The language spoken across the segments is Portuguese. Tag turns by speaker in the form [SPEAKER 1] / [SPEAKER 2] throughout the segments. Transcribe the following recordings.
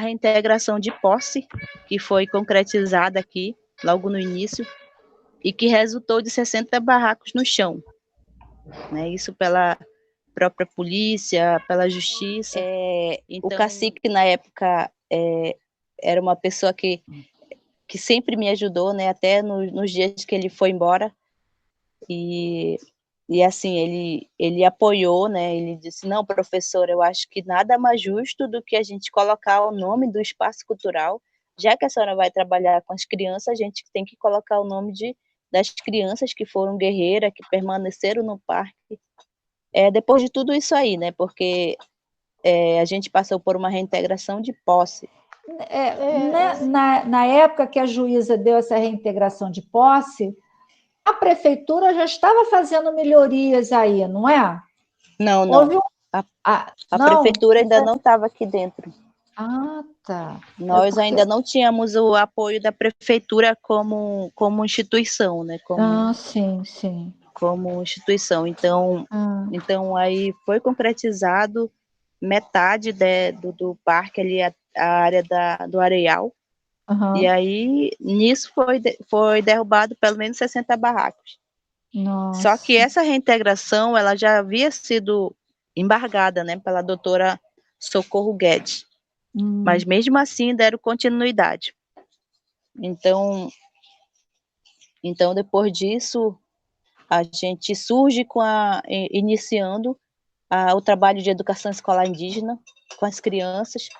[SPEAKER 1] reintegração de posse, que foi concretizada aqui, logo no início, e que resultou de 60 barracos no chão, né? Isso pela própria polícia, pela justiça. Então, o cacique, na época, era uma pessoa que sempre me ajudou, né? Até nos dias que ele foi embora. E assim, ele apoiou, né? Ele disse, não, professor, eu acho que nada mais justo do que a gente colocar o nome do espaço cultural, já que a senhora vai trabalhar com as crianças, a gente tem que colocar o nome das crianças que foram guerreiras, que permaneceram no parque. Depois de tudo isso aí, né? Porque a gente passou por uma reintegração de posse.
[SPEAKER 2] Na época que a juíza deu essa reintegração de posse, a prefeitura já estava fazendo melhorias aí, não é?
[SPEAKER 1] Não. A prefeitura ainda não estava aqui dentro.
[SPEAKER 2] Ah, tá.
[SPEAKER 1] Nós ainda não tínhamos o apoio da prefeitura como instituição, né?
[SPEAKER 2] Sim.
[SPEAKER 1] Como instituição. Então aí foi concretizado metade do parque ali, a área do areal.
[SPEAKER 2] Uhum.
[SPEAKER 1] E aí, nisso foi derrubado pelo menos 60 barracos.
[SPEAKER 2] Nossa.
[SPEAKER 1] Só que essa reintegração, ela já havia sido embargada, né, pela doutora Socorro Guedes. Mas mesmo assim, deram continuidade. Então depois disso, a gente surge iniciando o trabalho de educação escolar indígena com as crianças,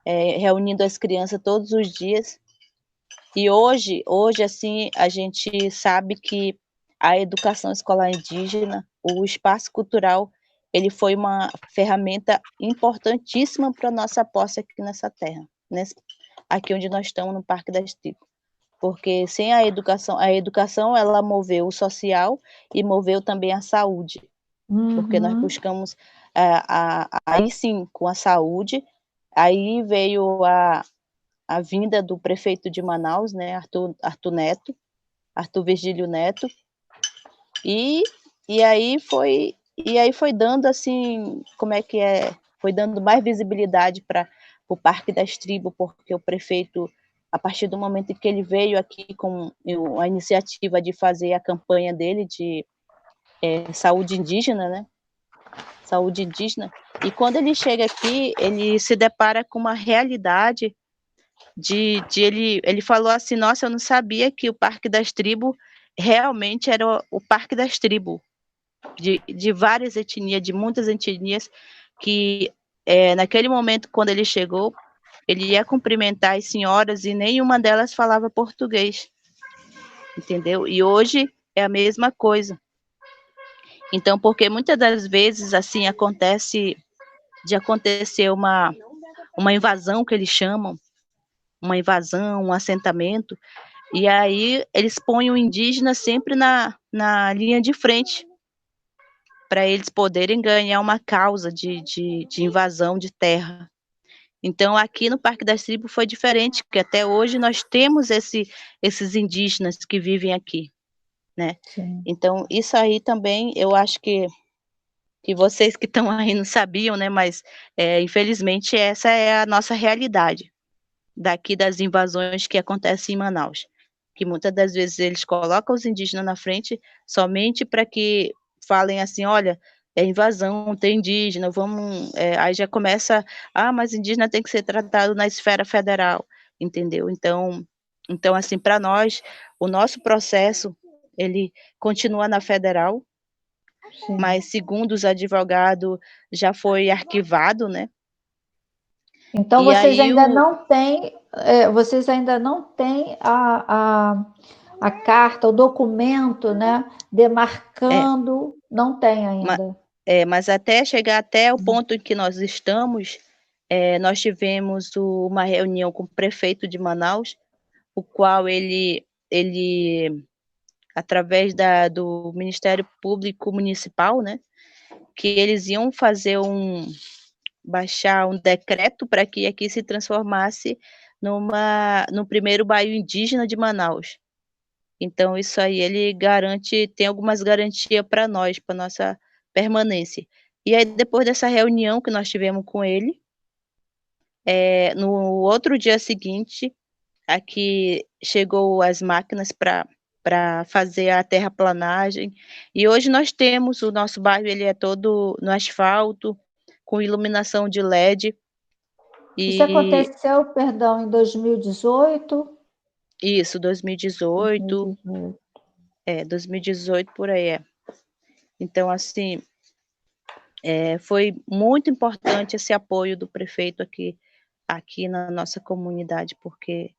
[SPEAKER 1] reunindo as crianças todos os dias. E hoje, assim, a gente sabe que a educação escolar indígena, o espaço cultural, ele foi uma ferramenta importantíssima para a nossa posse aqui nessa terra, aqui onde nós estamos, no Parque das Tribos. Porque sem a educação ela moveu o social e moveu também a saúde. Porque nós buscamos, aí sim, com a saúde, aí veio a vinda do prefeito de Manaus, né, Arthur Virgílio Neto, e aí foi dando assim, foi dando mais visibilidade para o Parque das Tribos, porque o prefeito, a partir do momento em que ele veio aqui com a iniciativa de fazer a campanha dele de saúde indígena, né, saúde indígena, e quando ele chega aqui, ele se depara com uma realidade ele falou assim, nossa, eu não sabia que o Parque das Tribos realmente era o Parque das Tribos, de várias etnias, de muitas etnias, que naquele momento, quando ele chegou, ele ia cumprimentar as senhoras e nenhuma delas falava português, entendeu? E hoje é a mesma coisa. Então, porque muitas das vezes, assim, acontecer uma invasão, que eles chamam, uma invasão, um assentamento, e aí eles põem o indígena sempre na linha de frente, para eles poderem ganhar uma causa de invasão de terra. Então, aqui no Parque das Tribos foi diferente, porque até hoje nós temos esses indígenas que vivem aqui, né?
[SPEAKER 2] Sim.
[SPEAKER 1] Então, isso aí também, eu acho que vocês que estão aí não sabiam, né? Mas, infelizmente, essa é a nossa realidade daqui das invasões que acontecem em Manaus, que muitas das vezes eles colocam os indígenas na frente somente para que falem assim, olha, é invasão, tem indígena, vamos... aí já começa, mas indígena tem que ser tratado na esfera federal, entendeu? Então assim, para nós, o nosso processo, ele continua na federal,
[SPEAKER 2] Sim.
[SPEAKER 1] mas segundo os advogados, já foi arquivado, né?
[SPEAKER 2] Então, vocês ainda não têm a carta, o documento, né, demarcando, não tem ainda.
[SPEAKER 1] Mas até chegar até o ponto em que nós estamos, nós tivemos uma reunião com o prefeito de Manaus, o qual ele através do Ministério Público Municipal, né, que eles iam baixar um decreto para que aqui se transformasse no primeiro bairro indígena de Manaus. Então, isso aí ele tem algumas garantias para nós, para nossa permanência. E aí, depois dessa reunião que nós tivemos com ele, no outro dia seguinte, aqui chegou as máquinas para fazer a terraplanagem, e hoje nós temos, o nosso bairro ele é todo no asfalto, com iluminação de LED.
[SPEAKER 2] Isso aconteceu, perdão, em 2018?
[SPEAKER 1] Isso, 2018.
[SPEAKER 2] 2018.
[SPEAKER 1] 2018 por aí. Então, assim, foi muito importante esse apoio do prefeito aqui na nossa comunidade, porque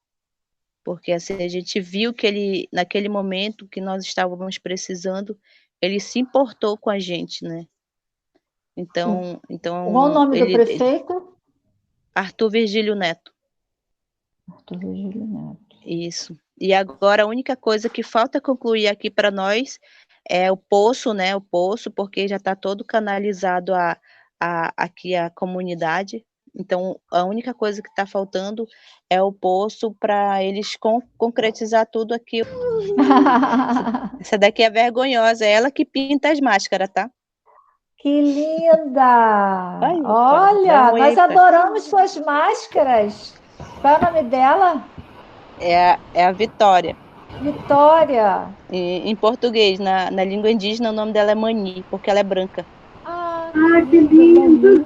[SPEAKER 1] assim, a gente viu que ele, naquele momento que nós estávamos precisando, ele se importou com a gente, né? Então,
[SPEAKER 2] Qual o nome do prefeito?
[SPEAKER 1] Arthur Virgílio Neto.
[SPEAKER 2] Arthur Virgílio Neto.
[SPEAKER 1] Isso. E agora a única coisa que falta concluir aqui para nós é o poço, né? O poço, porque já está todo canalizado aqui a comunidade. Então, a única coisa que está faltando é o poço para eles concretizar tudo aqui. Essa daqui é vergonhosa, é ela que pinta as máscaras, tá?
[SPEAKER 2] Que linda!
[SPEAKER 1] Ai,
[SPEAKER 2] olha, nós adoramos suas máscaras. Qual é o nome dela?
[SPEAKER 1] É a Vitória.
[SPEAKER 2] Vitória.
[SPEAKER 1] Em português, na língua indígena, o nome dela é Mani, porque ela é branca.
[SPEAKER 3] Ah, que lindo!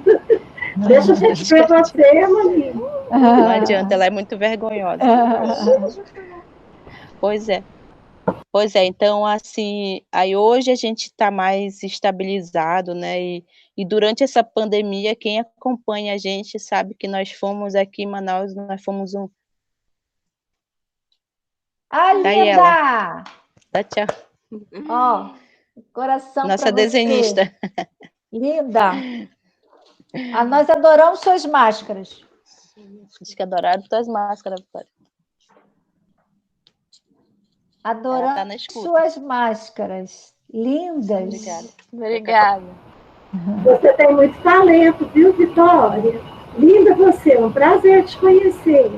[SPEAKER 3] Deixa eu pedir para você, Mani.
[SPEAKER 1] Não adianta, ela é muito vergonhosa. Pois é. Pois é, então, assim, aí hoje a gente está mais estabilizado, né? E durante essa pandemia, quem acompanha a gente sabe que nós fomos aqui em Manaus, nós fomos um.
[SPEAKER 2] Linda!
[SPEAKER 1] Dá tchau.
[SPEAKER 2] Ó, coração
[SPEAKER 1] nossa
[SPEAKER 2] pra
[SPEAKER 1] desenhista.
[SPEAKER 2] Você. Linda! Nós adoramos suas máscaras.
[SPEAKER 1] Acho que adoraram tuas máscaras, Vitória.
[SPEAKER 2] Adoramos suas máscaras. Lindas.
[SPEAKER 1] Obrigada.
[SPEAKER 3] Você tem muito talento, viu, Vitória? Linda você, é um prazer te conhecer.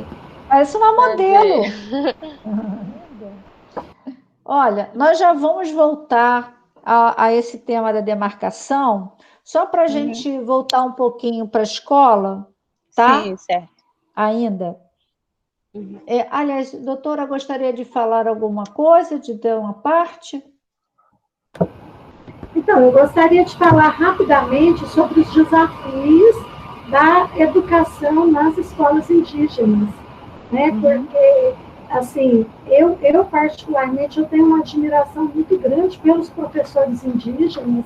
[SPEAKER 2] Parece uma modelo. Olha, nós já vamos voltar a esse tema da demarcação, só para a gente voltar um pouquinho para a escola, tá?
[SPEAKER 1] Sim, certo.
[SPEAKER 2] Ainda. Aliás, doutora, gostaria de falar alguma coisa, de dar uma parte?
[SPEAKER 3] Então, eu gostaria de falar rapidamente sobre os desafios da educação nas escolas indígenas, né? Porque, assim, eu particularmente, eu tenho uma admiração muito grande pelos professores indígenas,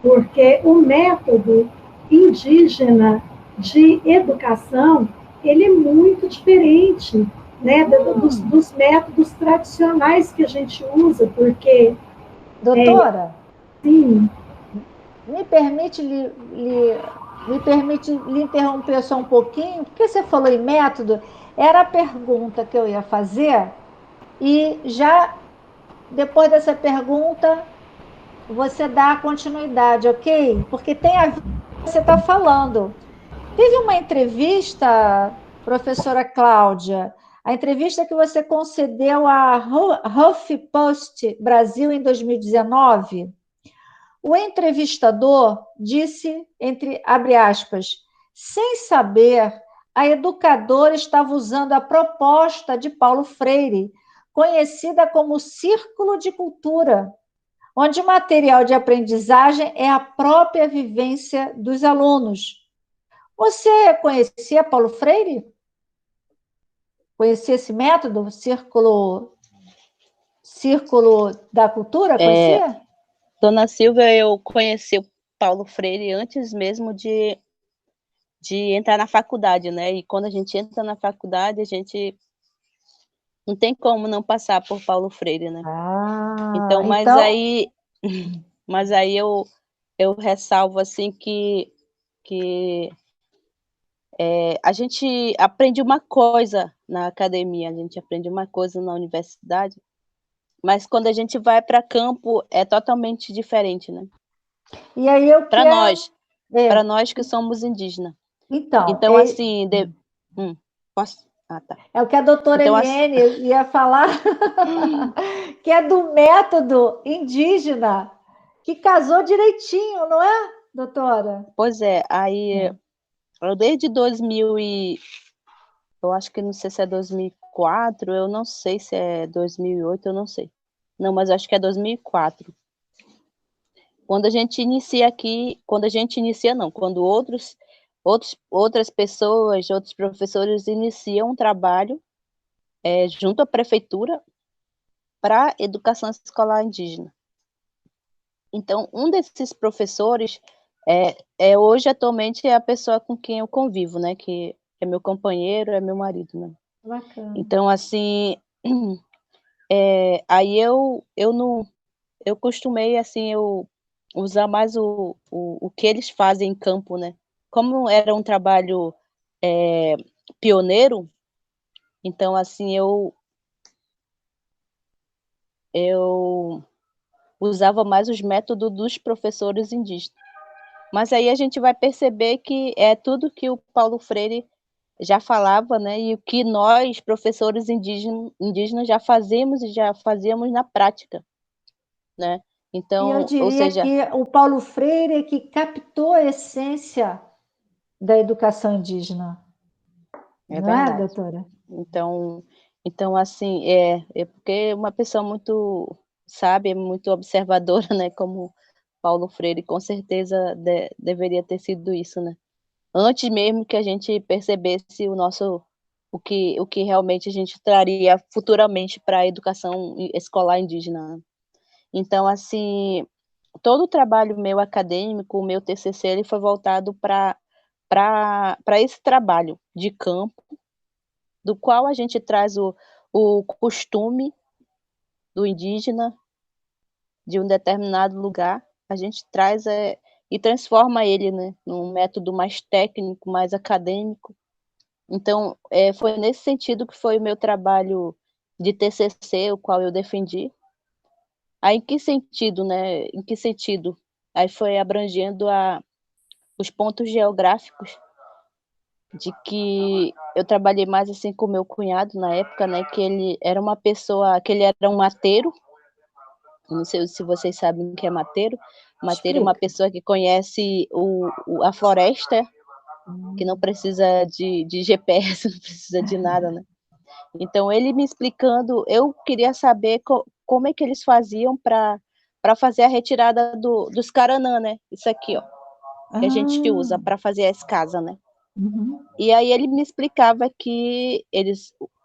[SPEAKER 3] porque o método indígena de educação, ele é muito diferente, né, dos métodos tradicionais que a gente usa, porque...
[SPEAKER 2] Doutora?
[SPEAKER 3] Sim.
[SPEAKER 2] Me permite lhe interromper só um pouquinho, porque você falou em método, era a pergunta que eu ia fazer, e já depois dessa pergunta, você dá a continuidade, ok? Porque tem a ver com o que você está falando. Teve uma entrevista, professora Cláudia, a entrevista que você concedeu à HuffPost Brasil em 2019, o entrevistador disse, abre aspas, sem saber, a educadora estava usando a proposta de Paulo Freire, conhecida como Círculo de Cultura, onde o material de aprendizagem é a própria vivência dos alunos. Você conhecia Paulo Freire? Conhecia esse método, Círculo da Cultura? Conhecia?
[SPEAKER 1] Dona Silvia, eu conheci o Paulo Freire antes mesmo de entrar na faculdade, né? E quando a gente entra na faculdade, a gente não tem como não passar por Paulo Freire, né? Então, mas aí eu ressalvo assim que a gente aprende uma coisa na academia, a gente aprende uma coisa na universidade, mas quando a gente vai para campo é totalmente diferente, né?
[SPEAKER 2] E aí eu
[SPEAKER 1] para nós, para nós que somos indígenas. Então assim, posso? Ah, tá.
[SPEAKER 2] É o que a doutora Eliane ia falar, que é do método indígena, que casou direitinho, não é, doutora?
[SPEAKER 1] Pois é, aí Desde 2000 eu acho que não sei se é 2004, eu não sei se é 2008, eu não sei. Não, mas acho que é 2004. Quando a gente inicia aqui, quando outras pessoas, outros professores iniciam um trabalho junto à prefeitura para educação escolar indígena. Então, um desses professores hoje, atualmente, é a pessoa com quem eu convivo, né? Que é meu companheiro, é meu marido, né?
[SPEAKER 2] Bacana.
[SPEAKER 1] Então, assim, aí eu costumei, assim, eu usar mais o que eles fazem em campo, né? Como era um trabalho pioneiro, então, assim, eu usava mais os métodos dos professores indígenas. Mas aí a gente vai perceber que é tudo que o Paulo Freire já falava, né? E o que nós, professores indígenas, já fazemos e já fazíamos na prática, né?
[SPEAKER 2] E eu
[SPEAKER 1] Então, ou
[SPEAKER 2] diria
[SPEAKER 1] seja,
[SPEAKER 2] que o Paulo Freire é que captou a essência da educação indígena,
[SPEAKER 1] é
[SPEAKER 2] não é,
[SPEAKER 1] verdade.
[SPEAKER 2] doutora?
[SPEAKER 1] Então assim, é porque uma pessoa muito sábia, muito observadora, né? Como Paulo Freire, com certeza deveria ter sido isso, né? Antes mesmo que a gente percebesse o que realmente a gente traria futuramente para a educação escolar indígena. Então, assim, todo o trabalho meu acadêmico, o meu TCC, ele foi voltado para esse trabalho de campo, do qual a gente traz o costume do indígena de um determinado lugar, a gente traz e transforma ele, né, num método mais técnico, mais acadêmico. Então, foi nesse sentido que foi o meu trabalho de TCC, o qual eu defendi. Aí, em que sentido, né? Em que sentido? Aí foi abrangendo os pontos geográficos de que eu trabalhei mais assim com meu cunhado na época, né? Que ele era uma pessoa, que ele era um mateiro. Não sei se vocês sabem o que é mateiro. Mateiro é uma
[SPEAKER 2] Explica.
[SPEAKER 1] pessoa que conhece a floresta, que não precisa de GPS, não precisa de nada, né? Então, ele me explicando, eu queria saber como é que eles faziam para fazer a retirada dos caranã, né? Isso aqui, ó, que a gente
[SPEAKER 2] Ah,
[SPEAKER 1] usa para fazer as casas, né?
[SPEAKER 2] uhum.
[SPEAKER 1] E aí ele me explicava que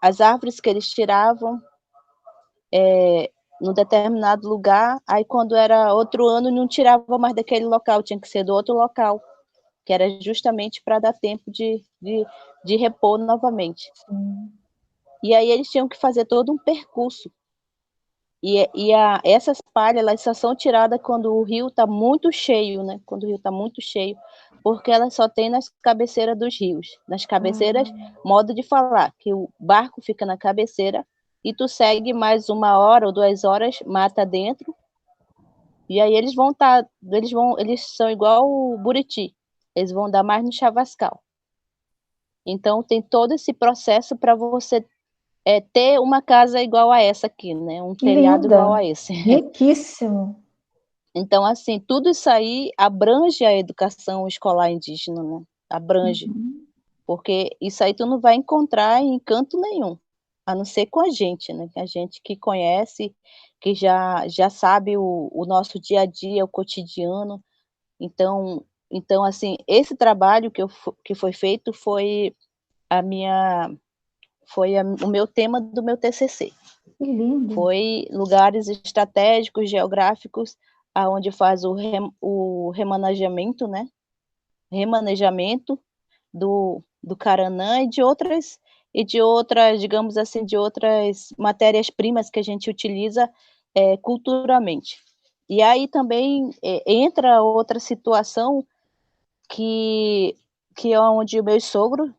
[SPEAKER 1] as árvores que eles tiravam num determinado lugar, aí quando era outro ano não tirava mais daquele local, tinha que ser do outro local, que era justamente para dar tempo de repor novamente.
[SPEAKER 2] Sim.
[SPEAKER 1] E aí eles tinham que fazer todo um percurso. Essas palhas, elas só são tiradas quando o rio está muito cheio, né? Quando o rio está muito cheio, porque elas só tem nas cabeceiras dos rios. Nas cabeceiras,
[SPEAKER 2] Ah,
[SPEAKER 1] modo de falar, que o barco fica na cabeceira e tu segue mais 1 hora ou 2 horas, mata dentro, e aí eles são igual o Buriti, eles vão dar mais no Chavascal. Então tem todo esse processo para você ter uma casa igual a essa aqui, né? Um telhado igual
[SPEAKER 2] linda,
[SPEAKER 1] a esse.
[SPEAKER 2] riquíssimo.
[SPEAKER 1] Então, assim, tudo isso aí abrange a educação escolar indígena, né? Abrange,
[SPEAKER 2] Uhum.
[SPEAKER 1] porque isso aí tu não vai encontrar em canto nenhum, a não ser com a gente, né? A gente que conhece, que já sabe o nosso dia a dia, o cotidiano. Então, assim, esse trabalho que foi feito a minha, o meu tema do meu TCC.
[SPEAKER 2] Que lindo.
[SPEAKER 1] Foi lugares estratégicos, geográficos, aonde faz o remanejamento, né? Remanejamento do caranã e de outras, digamos assim, de outras matérias-primas que a gente utiliza culturalmente. E aí também entra outra situação que, que é onde meu sogro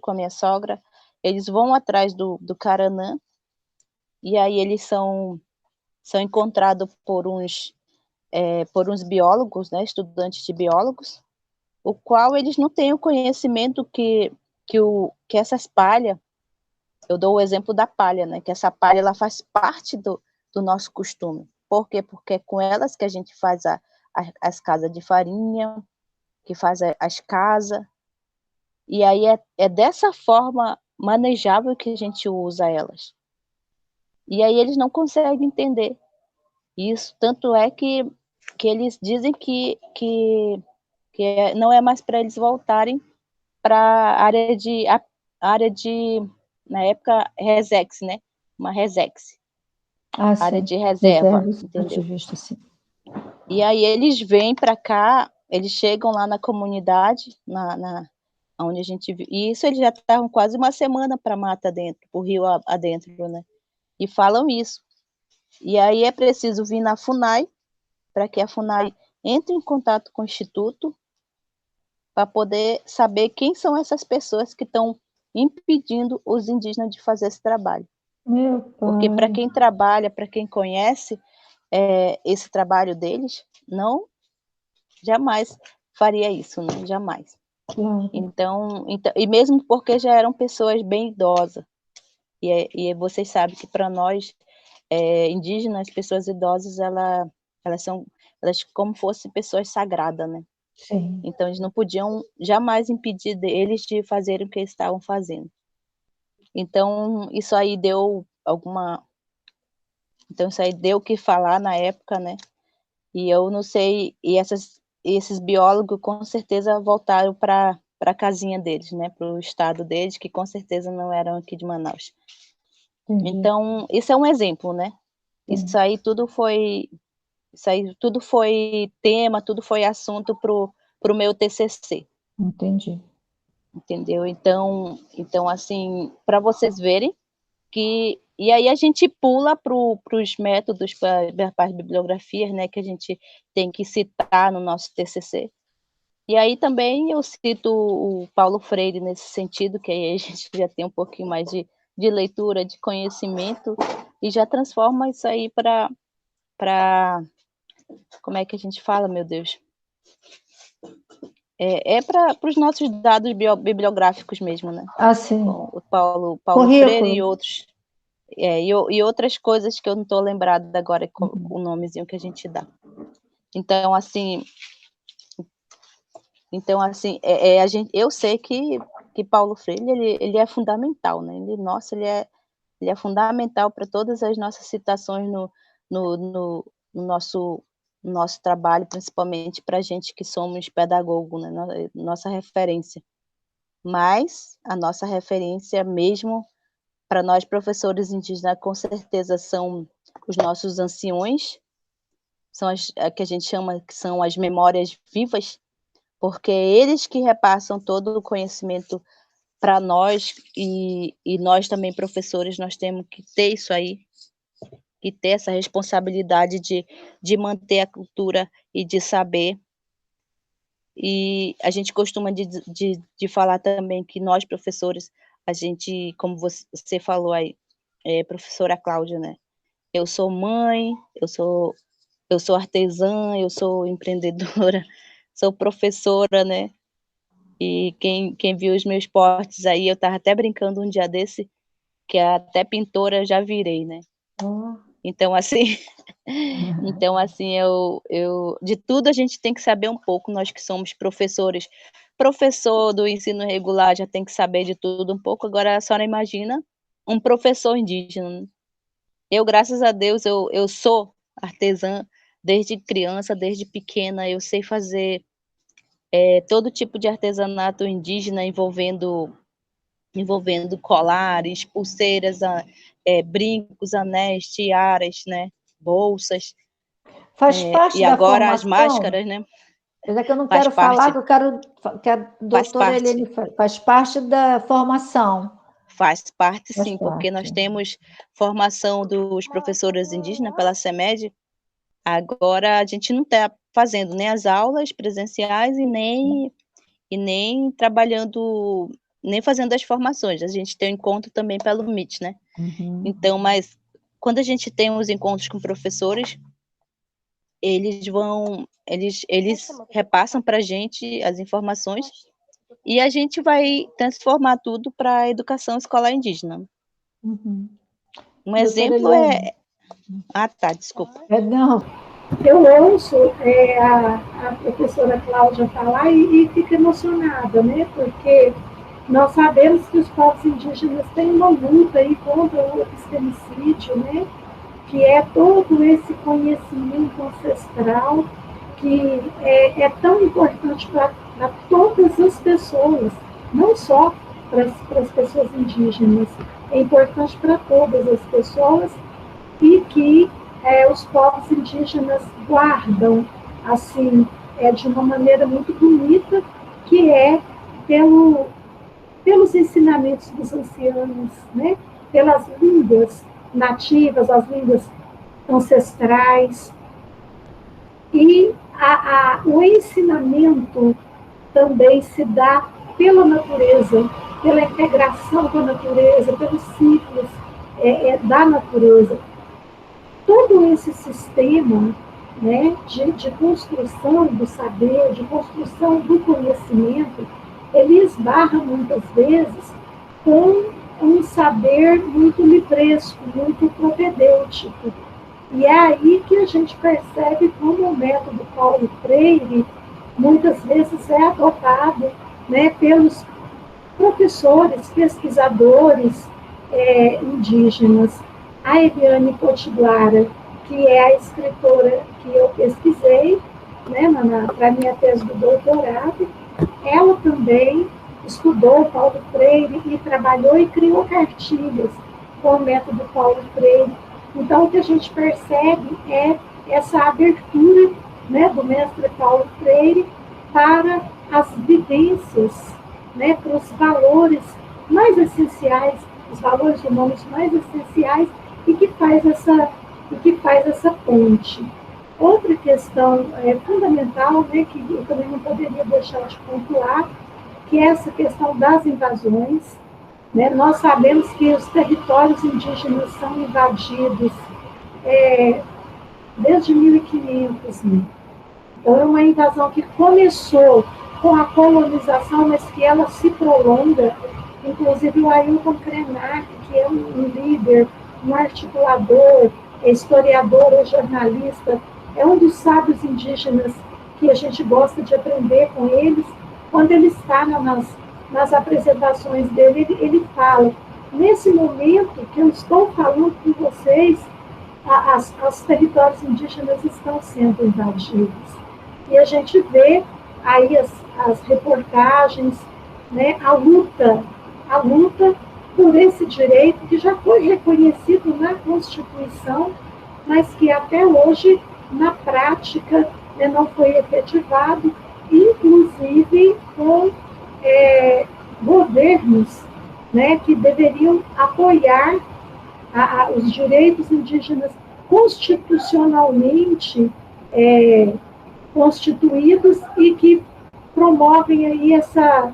[SPEAKER 1] com a minha sogra, eles vão atrás do caranã, e aí eles são encontrados por uns biólogos, né, estudantes de biólogos, o qual eles não têm o conhecimento que essas palhas, eu dou o exemplo da palha, né, que essa palha ela faz parte do nosso costume. Por quê? Porque é com elas que a gente faz as casas de farinha, que faz as casas, E aí é dessa forma manejável que a gente usa elas. E aí eles não conseguem entender isso, tanto é que eles dizem que não é mais para eles voltarem para a área de, na época, Resex, né? Uma Resex, área
[SPEAKER 2] sim.
[SPEAKER 1] de reserva,
[SPEAKER 2] Reserva
[SPEAKER 1] entendeu?
[SPEAKER 2] ativista, sim.
[SPEAKER 1] E aí eles vêm para cá, eles chegam lá na comunidade, onde a gente vive, e isso eles já estavam quase uma semana para mata dentro, o rio adentro, né? E falam isso. E aí é preciso vir na FUNAI, para que a FUNAI entre em contato com o Instituto, para poder saber quem são essas pessoas que estão impedindo os indígenas de fazer esse trabalho.
[SPEAKER 2] Meu
[SPEAKER 1] Porque para
[SPEAKER 2] pai.
[SPEAKER 1] quem trabalha, para quem conhece esse trabalho deles, não jamais faria isso, né? Jamais.
[SPEAKER 2] Claro.
[SPEAKER 1] Então, e mesmo porque já eram pessoas bem idosas. E vocês sabem que para nós, indígenas, pessoas idosas, elas são como fossem pessoas sagradas, né?
[SPEAKER 2] Sim.
[SPEAKER 1] Então, eles não podiam jamais impedir eles de fazerem o que eles estavam fazendo. Então, isso aí deu Então, isso aí deu o que falar na época, né? E eu não sei, esses biólogos com certeza voltaram para a casinha deles, né? Para o estado deles, que com certeza não eram aqui de Manaus.
[SPEAKER 2] Entendi.
[SPEAKER 1] Então, isso é um exemplo, né?
[SPEAKER 2] Sim.
[SPEAKER 1] Isso aí tudo foi tema, tudo foi assunto para o meu TCC.
[SPEAKER 2] Entendi.
[SPEAKER 1] Entendeu? Então assim, para vocês verem que... E aí a gente pula para os métodos, para as bibliografias, né, que a gente tem que citar no nosso TCC. E aí também eu cito o Paulo Freire nesse sentido, que aí a gente já tem um pouquinho mais de leitura, de conhecimento, e já transforma isso aí para... Como é que a gente fala, meu Deus? Para os nossos dados bibliográficos mesmo, né?
[SPEAKER 2] Sim.
[SPEAKER 1] O Paulo Freire e outros. E outras coisas que eu não estou lembrada agora com o nomezinho que a gente dá. Então, assim, eu sei que Paulo Freire ele é fundamental, né? Ele é fundamental para todas as nossas citações no nosso trabalho, principalmente para a gente que somos pedagogo, né? Nossa referência. Mas a nossa referência mesmo para nós, professores indígenas, com certeza são os nossos anciões, são que a gente chama que são as memórias vivas, porque eles que repassam todo o conhecimento para nós, e nós também, professores, nós temos que ter isso aí, e ter essa responsabilidade de manter a cultura e de saber. E a gente costuma de falar também que nós, professores, a gente, como você falou aí, professora Cláudia, né? Eu sou mãe, eu sou artesã, eu sou empreendedora, sou professora, né? E quem viu os meus portes aí, eu estava até brincando um dia desse, que até pintora eu já virei, né? Então, assim, de tudo a gente tem que saber um pouco, nós que somos professores. Professor do ensino regular já tem que saber de tudo um pouco, agora a senhora imagina um professor indígena, né? Eu, graças a Deus, eu sou artesã desde criança, desde pequena, eu sei fazer todo tipo de artesanato indígena envolvendo colares, pulseiras, brincos, anéis, tiaras, né, bolsas.
[SPEAKER 2] Faz parte
[SPEAKER 1] E
[SPEAKER 2] da
[SPEAKER 1] agora
[SPEAKER 2] formação?
[SPEAKER 1] as máscaras, né?
[SPEAKER 2] É que eu não
[SPEAKER 1] Faz
[SPEAKER 2] quero falar,
[SPEAKER 1] parte.
[SPEAKER 2] que eu quero que a doutora Helene faz parte da formação.
[SPEAKER 1] Faz parte,
[SPEAKER 2] Faz
[SPEAKER 1] sim,
[SPEAKER 2] parte.
[SPEAKER 1] porque nós temos formação dos professores indígenas pela CEMED. Agora a gente não está fazendo nem as aulas presenciais e nem trabalhando, nem fazendo as formações. A gente tem um encontro também pelo Meet, né? Então, mas quando a gente tem os encontros com professores, eles repassam para a gente as informações e a gente vai transformar tudo para a educação escolar indígena. Um exemplo é... Ah, tá, desculpa.
[SPEAKER 2] Não.
[SPEAKER 3] Eu ouço a professora Cláudia falar e fico emocionada, né? Porque Nós sabemos que os povos indígenas têm uma luta aí contra o epistemicídio, né? Que é todo esse conhecimento ancestral que é tão importante para todas as pessoas, não só para as pessoas indígenas, é importante para todas as pessoas e que os povos indígenas guardam assim de uma maneira muito bonita, que é pelos ensinamentos dos anciãos, né? Pelas línguas nativas, as línguas ancestrais. E o ensinamento também se dá pela natureza, pela integração com a natureza, pelos ciclos da natureza. Todo esse sistema, né, de construção do saber, de construção do conhecimento, ele esbarra muitas vezes com um saber muito livresco, muito propedêutico. E é aí que a gente percebe como o método Paulo Freire muitas vezes é adotado, né, pelos professores, pesquisadores indígenas. A Eliane Potiguara, que é a escritora que eu pesquisei, né, para a minha tese do doutorado, ela também estudou Paulo Freire e trabalhou e criou cartilhas com o método Paulo Freire. Então, o que a gente percebe é essa abertura, né, do mestre Paulo Freire para as vivências, né, para os valores mais essenciais, os valores humanos mais essenciais e que faz essa ponte. Outra questão fundamental, né, que eu também não poderia deixar de pontuar, que é essa questão das invasões. Né? Nós sabemos que os territórios indígenas são invadidos desde 1500. Né? Então, é uma invasão que começou com a colonização, mas que ela se prolonga. Inclusive, o Ailton Krenak, que é um líder, um articulador, historiador, jornalista, é um dos sábios indígenas que a gente gosta de aprender com eles. Quando ele está nas apresentações dele, ele fala, nesse momento que eu estou falando com vocês, os territórios indígenas estão sendo invadidos. E a gente vê aí as reportagens, né, a luta por esse direito que já foi reconhecido na Constituição, mas que até hoje, na prática, né, não foi efetivado, inclusive com governos, né, que deveriam apoiar os direitos indígenas constitucionalmente constituídos e que promovem aí essa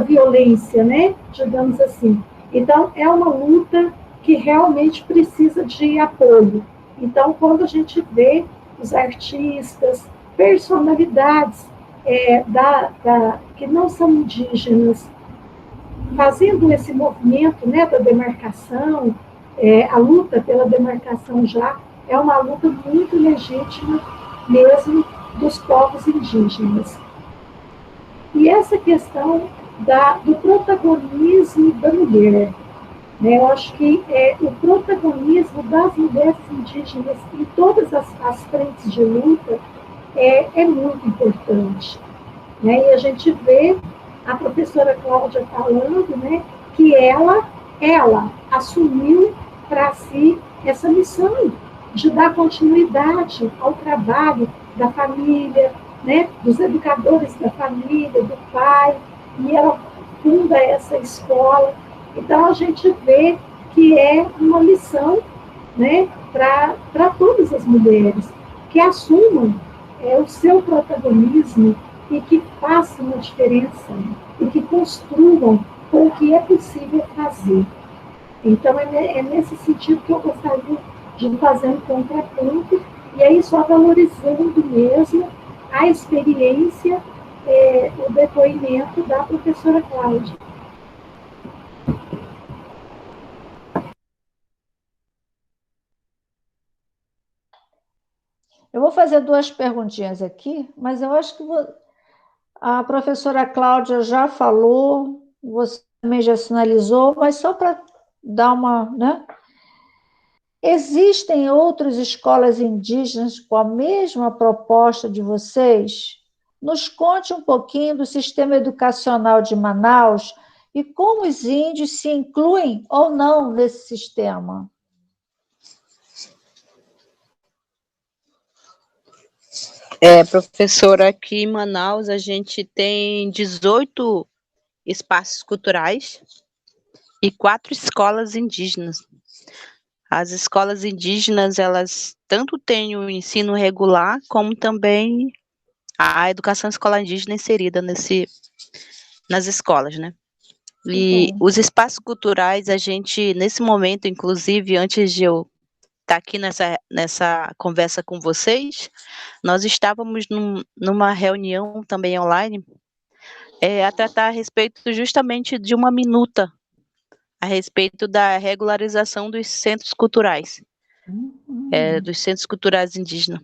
[SPEAKER 3] violência, né, digamos assim. Então, é uma luta que realmente precisa de apoio. Então, quando a gente vê os artistas, personalidades que não são indígenas, fazendo esse movimento, né, da demarcação, a luta pela demarcação já é uma luta muito legítima mesmo dos povos indígenas. E essa questão do protagonismo da mulher, né, eu acho que o protagonismo das mulheres indígenas em todas as frentes de luta é muito importante. Né? E a gente vê a professora Cláudia falando, né, que ela assumiu para si essa missão de dar continuidade ao trabalho da família, né, dos educadores da família, do pai, e ela funda essa escola. Então, a gente vê que é uma lição, né, para todas as mulheres, que assumam o seu protagonismo e que façam uma diferença, e que construam com o que é possível fazer. Então, é nesse sentido que eu gostaria de fazer um contraponto, e aí só valorizando mesmo a experiência, o depoimento da professora Cláudia.
[SPEAKER 2] Eu vou fazer duas perguntinhas aqui, mas eu acho que A professora Cláudia já falou, você também já sinalizou, mas só para dar uma, né? Existem outras escolas indígenas com a mesma proposta de vocês? Nos conte um pouquinho do sistema educacional de Manaus e como os índios se incluem ou não nesse sistema.
[SPEAKER 1] Professora, aqui em Manaus a gente tem 18 espaços culturais e 4 escolas indígenas. As escolas indígenas, elas tanto têm o ensino regular, como também a educação escolar indígena inserida nas escolas, né? E os espaços culturais, a gente, nesse momento, inclusive, antes de eu estar aqui nessa conversa com vocês, nós estávamos numa reunião também online, a tratar a respeito justamente de uma minuta, a respeito da regularização dos centros culturais, dos centros culturais indígenas.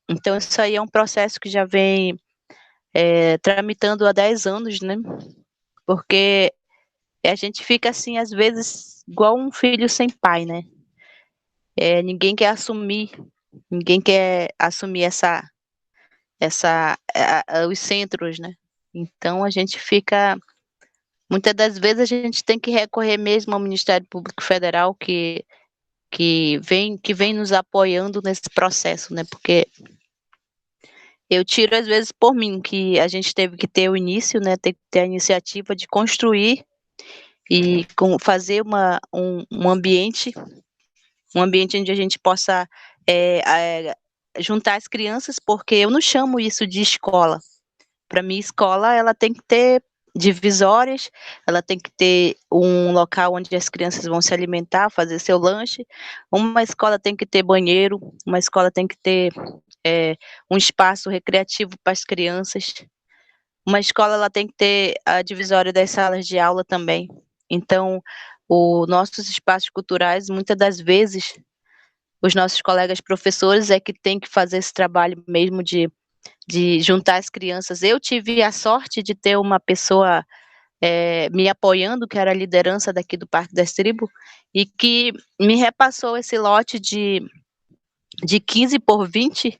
[SPEAKER 1] Então, isso aí é um processo que já vem tramitando há 10 anos, né? Porque a gente fica assim, às vezes, igual um filho sem pai, né? Ninguém quer assumir os centros, né? Então, a gente fica... Muitas das vezes a gente tem que recorrer mesmo ao Ministério Público Federal, que vem nos apoiando nesse processo, né? Porque eu tiro às vezes por mim, que a gente teve que ter o início, né? Ter que ter a iniciativa de construir e fazer um ambiente onde a gente possa juntar as crianças, porque eu não chamo isso de escola. Para mim, escola, ela tem que ter divisórias, ela tem que ter um local onde as crianças vão se alimentar, fazer seu lanche. Uma escola tem que ter banheiro, uma escola tem que ter um espaço recreativo para as crianças. Uma escola, ela tem que ter a divisória das salas de aula também. Então, os nossos espaços culturais, muitas das vezes, os nossos colegas professores é que tem que fazer esse trabalho mesmo de juntar as crianças. Eu tive a sorte de ter uma pessoa me apoiando, que era a liderança daqui do Parque das Tribos, e que me repassou esse lote de 15 por 20,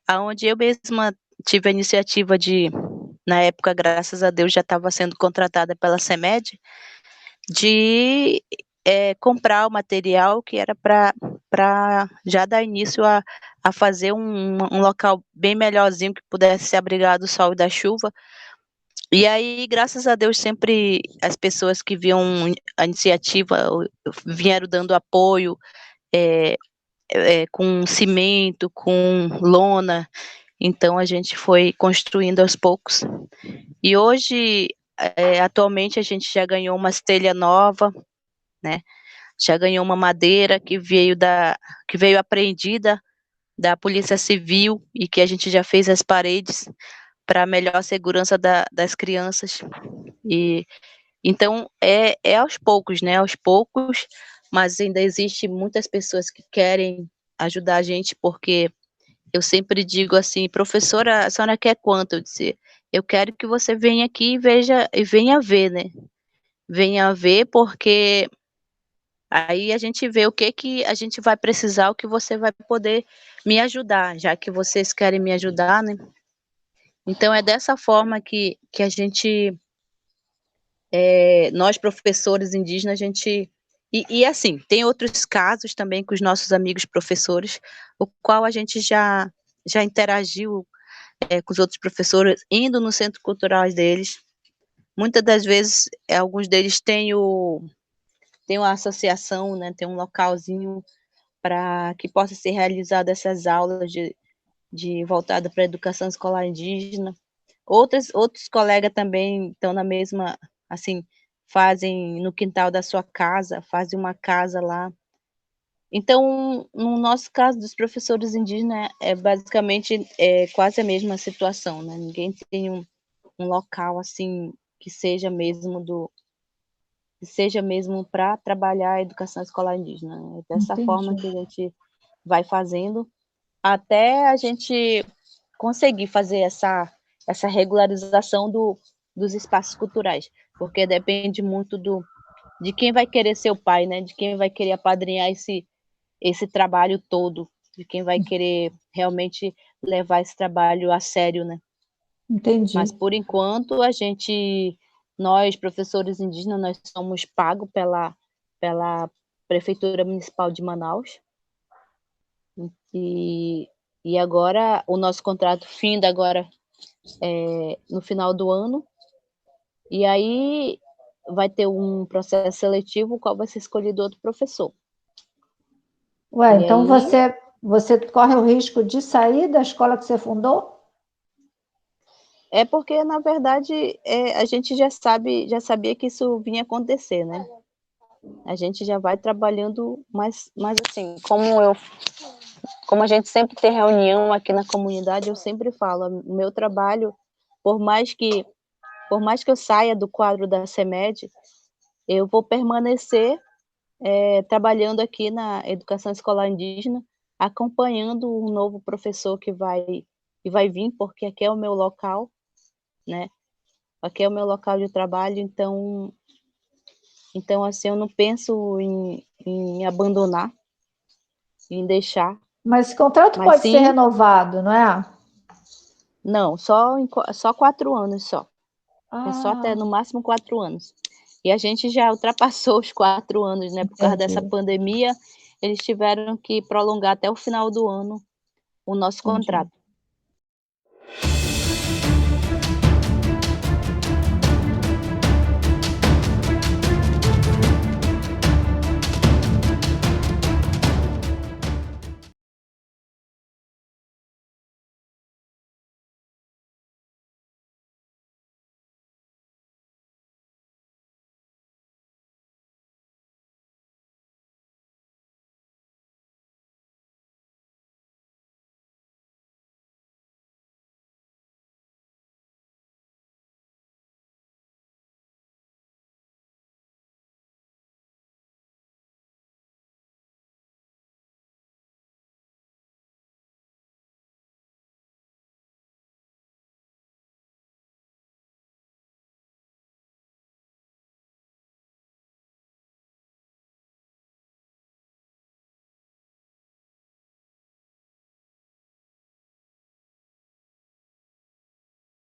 [SPEAKER 1] aonde eu mesma tive a iniciativa de, na época, graças a Deus, já estava sendo contratada pela CEMED, de comprar o material que era para já dar início a fazer um local bem melhorzinho, que pudesse se abrigar do sol e da chuva. E aí, graças a Deus, sempre as pessoas que viam a iniciativa vieram dando apoio, com cimento, com lona. Então, a gente foi construindo aos poucos. E hoje, atualmente, a gente já ganhou uma telha nova, né? Já ganhou uma madeira que veio apreendida da Polícia Civil, e que a gente já fez as paredes para melhor segurança das crianças. E então aos poucos, né? Aos poucos, mas ainda existe muitas pessoas que querem ajudar a gente, porque eu sempre digo assim: professora, a senhora quer quanto? Eu disse: eu quero que você venha aqui e venha ver, né? Venha ver, porque aí a gente vê o que a gente vai precisar, o que você vai poder me ajudar, já que vocês querem me ajudar, né? Então, é dessa forma que a gente, nós professores indígenas, a gente... E assim, tem outros casos também com os nossos amigos professores, o qual a gente já interagiu com os outros professores, indo no centro cultural deles. Muitas das vezes, alguns deles têm uma associação, né, tem um localzinho para que possa ser realizada essas aulas voltada para a educação escolar indígena. Outros colegas também estão na mesma, assim, fazem no quintal da sua casa, fazem uma casa lá. Então, no nosso caso dos professores indígenas, basicamente quase a mesma situação, né? Ninguém tem um local, assim, que seja mesmo para trabalhar a educação escolar indígena. É dessa forma que a gente vai fazendo, até a gente conseguir fazer essa regularização dos espaços culturais, porque depende muito de quem vai querer ser o pai, né? De quem vai querer apadrinhar esse trabalho todo, de quem vai querer realmente levar esse trabalho a sério, né?
[SPEAKER 2] Entendi.
[SPEAKER 1] Mas, por enquanto, nós, professores indígenas, nós somos pagos pela Prefeitura Municipal de Manaus, e agora o nosso contrato finda agora no final do ano, e aí vai ter um processo seletivo, qual vai ser escolhido outro professor.
[SPEAKER 2] Ué,
[SPEAKER 1] E
[SPEAKER 2] então
[SPEAKER 1] aí,
[SPEAKER 2] você corre o risco de sair da escola que você fundou?
[SPEAKER 1] é porque, na verdade, a gente já sabia que isso vinha acontecer, né? A gente já vai trabalhando, mas assim, como a gente sempre tem reunião aqui na comunidade, eu sempre falo, o meu trabalho, por mais que eu saia do quadro da CEMED, eu vou permanecer trabalhando aqui na educação escolar indígena, acompanhando um novo professor que vai vir, porque aqui é o meu local, né? Aqui é o meu local de trabalho, então assim, eu não penso em abandonar, em deixar,
[SPEAKER 2] Mas esse contrato
[SPEAKER 1] mas
[SPEAKER 2] pode ser
[SPEAKER 1] sim,
[SPEAKER 2] renovado, não é?
[SPEAKER 1] não, só 4 anos só. É só até,
[SPEAKER 2] Ah,
[SPEAKER 1] no máximo, 4 anos. E a gente já ultrapassou os 4 anos, né? Por causa dessa
[SPEAKER 2] entendi,
[SPEAKER 1] pandemia, eles tiveram que prolongar até o final do ano o nosso
[SPEAKER 2] entendi.
[SPEAKER 1] contrato.